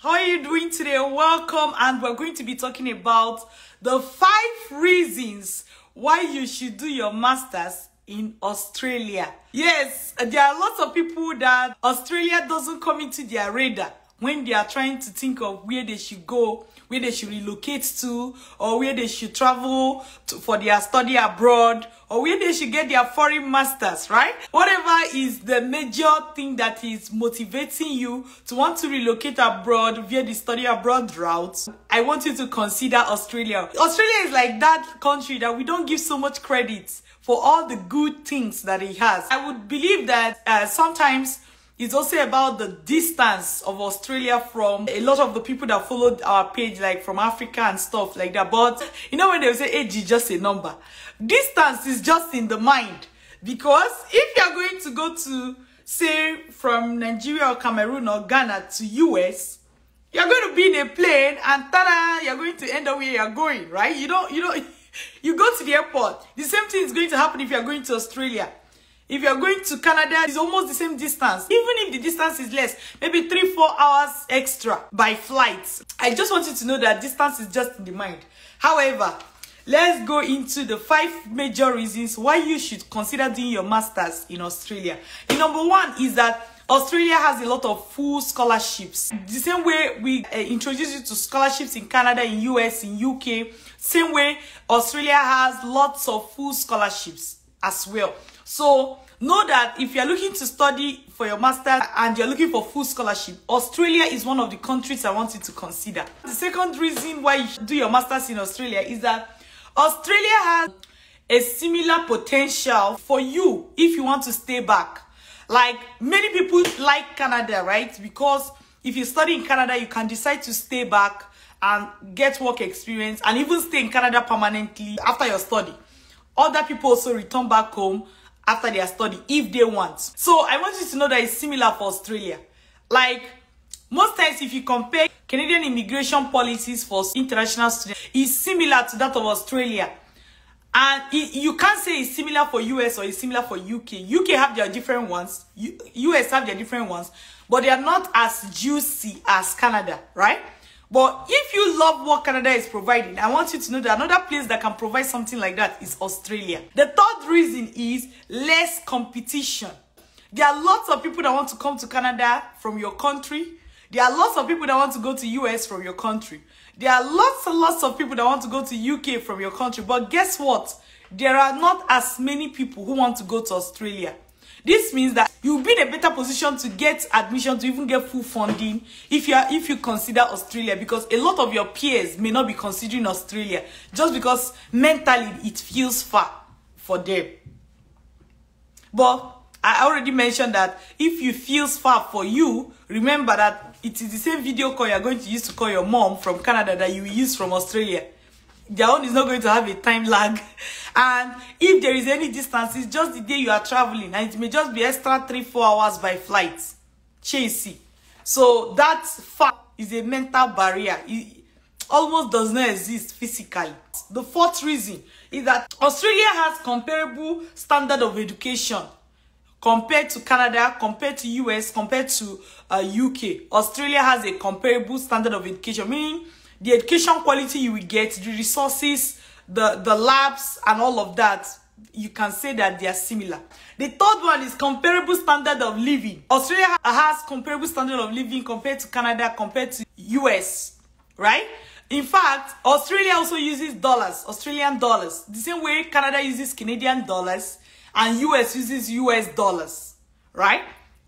How are you doing today? Welcome, and we're going to be talking about the 5 reasons why you should do your masters in Australia. Yes, there are lots of people that Australia doesn't come into their radar when they are trying to think of where they should go, where they should relocate to, or where they should travel to for their study abroad, or where they should get their foreign masters, right? Whatever is the major thing that is motivating you to want to relocate abroad via the study abroad route, I want you to consider Australia. Australia is like that country that we don't give so much credit for all the good things that it has. I would believe that sometimes it's also about the distance of Australia from a lot of the people that followed our page, like from Africa and stuff like that. But you know when they say age is just a number, distance is just in the mind. Because if you're going to go to, say, from Nigeria or Cameroon or Ghana to US, you're going to be in a plane and ta-da, you're going to end up where you're going, right? You go to the airport. The same thing is going to happen if you're going to Australia. If you're going to Canada, it's almost the same distance. Even if the distance is less, maybe 3-4 hours extra by flight. I just want you to know that distance is just in the mind. However, let's go into the 5 major reasons why you should consider doing your masters in Australia. The number 1 is that Australia has a lot of full scholarships. The same way we introduce you to scholarships in Canada, in US, in UK, same way Australia has lots of full scholarships as well. So know that if you're looking to study for your master and you're looking for full scholarship, Australia is one of the countries I want you to consider. The second reason why you should do your masters in Australia is that Australia has a similar potential for you if you want to stay back. Like many people like Canada, right? Because if you study in Canada, you can decide to stay back and get work experience and even stay in Canada permanently after your study. Other people also return back home after their study if they want. So I want you to know that it's similar for Australia. Like most times if you compare Canadian immigration policies for international students, it's similar to that of Australia. And you can't say it's similar for US or it's similar for UK. UK have their different ones. US have their different ones. But they are not as juicy as Canada, right? But if you love what Canada is providing, I want you to know that another place that can provide something like that is Australia. The third reason is less competition. There are lots of people that want to come to Canada from your country. There are lots of people that want to go to US from your country. There are lots and lots of people that want to go to UK from your country. But guess what? There are not as many people who want to go to Australia. This means that you'll be in a better position to get admission, to even get full funding if you consider Australia, because a lot of your peers may not be considering Australia just because mentally it feels far for them. But I already mentioned that if it feels far for you, remember that it is the same video call you're going to use to call your mom from Canada that you will use from Australia. Their own is not going to have a time lag. And if there is any distance, it's just the day you are traveling. And it may just be extra 3-4 hours by flight. Chasey. So that fact is a mental barrier. It almost does not exist physically. The fourth reason is that Australia has comparable standard of education compared to Canada, compared to US, compared to UK. Australia has a comparable standard of education, meaning the education quality you will get, the resources, the labs, and all of that, you can say that they are similar. The third one is comparable standard of living. Australia has comparable standard of living compared to Canada, compared to US, right? In fact, Australia also uses dollars, Australian dollars, the same way Canada uses Canadian dollars and US uses US dollars, right?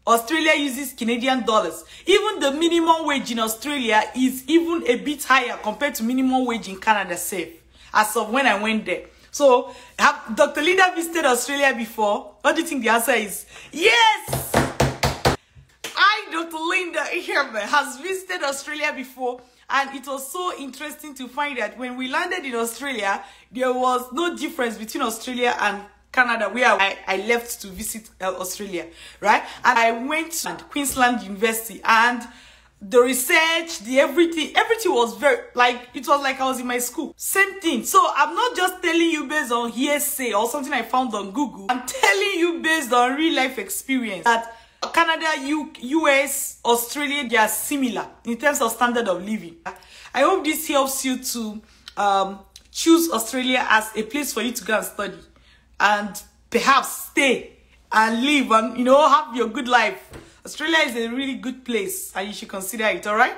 Australia uses Canadian dollars. Even the minimum wage in Australia is even a bit higher compared to minimum wage in Canada, safe, as of when I went there. So, have Dr. Linda visited Australia before? What do you think the answer is? Yes! Dr. Linda here has visited Australia before, and it was so interesting to find that when we landed in Australia, there was no difference between Australia and Canada, where I left to visit Australia, right? And I went to Queensland University, and the research, the everything was very, like, it was like I was in my school. Same thing. So I'm not just telling you based on hearsay or something I found on Google. I'm telling you based on real life experience that Canada, US, Australia, they are similar in terms of standard of living. I hope this helps you to choose Australia as a place for you to go and study and perhaps stay and live and, you know, have your good life. Australia is a really good place and you should consider it, all right?